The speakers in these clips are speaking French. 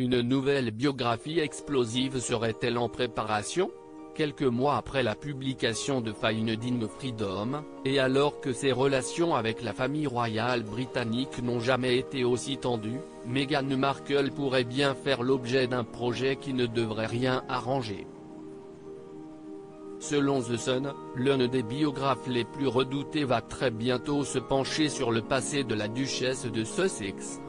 Une nouvelle biographie explosive serait-elle en préparation? Quelques mois après la publication de Finding Freedom, et alors que ses relations avec la famille royale britannique n'ont jamais été aussi tendues, Meghan Markle pourrait bien faire l'objet d'un projet qui ne devrait rien arranger. Selon The Sun, l'un des biographes les plus redoutés va très bientôt se pencher sur le passé de la duchesse de Sussex.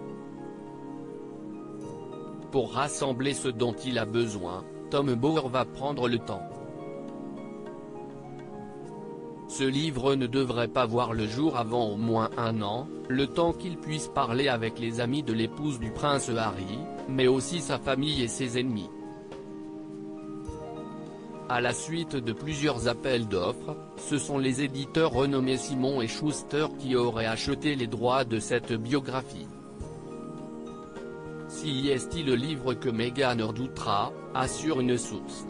Pour rassembler ce dont il a besoin, Tom Bower va prendre le temps. Ce livre ne devrait pas voir le jour avant au moins un an, le temps qu'il puisse parler avec les amis de l'épouse du prince Harry, mais aussi sa famille et ses ennemis. À la suite de plusieurs appels d'offres, ce sont les éditeurs renommés Simon & Schuster qui auraient acheté les droits de cette biographie. Si est-il le livre que Meghan redoutera, assure une source.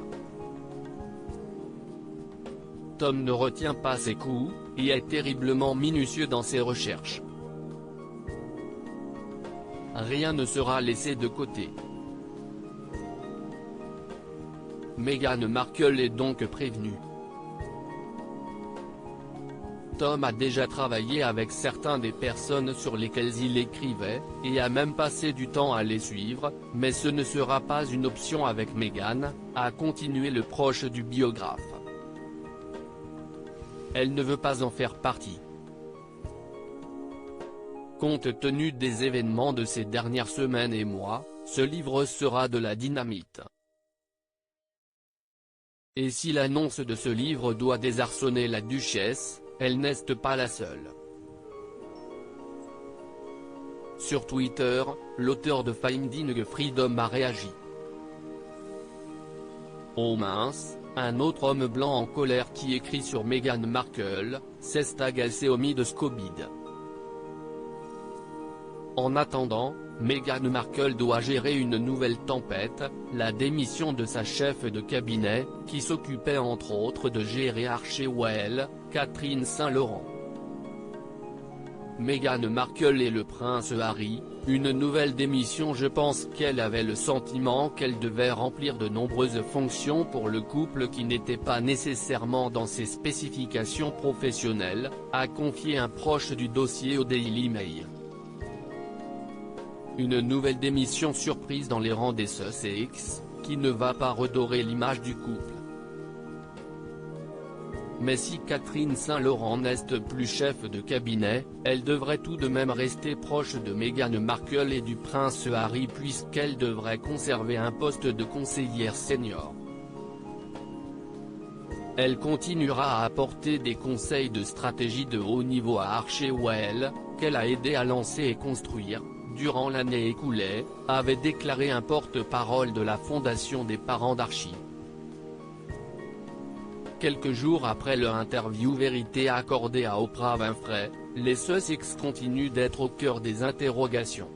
Tom ne retient pas ses coups, et est terriblement minutieux dans ses recherches. Rien ne sera laissé de côté. Meghan Markle est donc prévenue. Tom a déjà travaillé avec certaines des personnes sur lesquelles il écrivait, et a même passé du temps à les suivre, mais ce ne sera pas une option avec Meghan, a continué le proche du biographe. Elle ne veut pas en faire partie. Compte tenu des événements de ces dernières semaines et mois, ce livre sera de la dynamite. Et si l'annonce de ce livre doit désarçonner la duchesse, elle n'est pas la seule. Sur Twitter, l'auteur de Finding Freedom a réagi. Oh mince, un autre homme blanc en colère qui écrit sur Meghan Markle, s'est agacé au de Scobide. En attendant, Meghan Markle doit gérer une nouvelle tempête, la démission de sa chef de cabinet, qui s'occupait entre autres de gérer Archewell, Catherine Saint-Laurent. Meghan Markle et le prince Harry, une nouvelle démission. Je pense qu'elle avait le sentiment qu'elle devait remplir de nombreuses fonctions pour le couple qui n'étaient pas nécessairement dans ses spécifications professionnelles, a confié un proche du dossier au Daily Mail. Une nouvelle démission surprise dans les rangs des Sussex, qui ne va pas redorer l'image du couple. Mais si Catherine Saint-Laurent n'est plus chef de cabinet, elle devrait tout de même rester proche de Meghan Markle et du prince Harry puisqu'elle devrait conserver un poste de conseillère senior. Elle continuera à apporter des conseils de stratégie de haut niveau à Archewell, qu'elle a aidé à lancer et construire, durant l'année écoulée, avait déclaré un porte-parole de la Fondation des parents d'Archie. Quelques jours après leur interview vérité accordée à Oprah Winfrey, les Sussex continuent d'être au cœur des interrogations.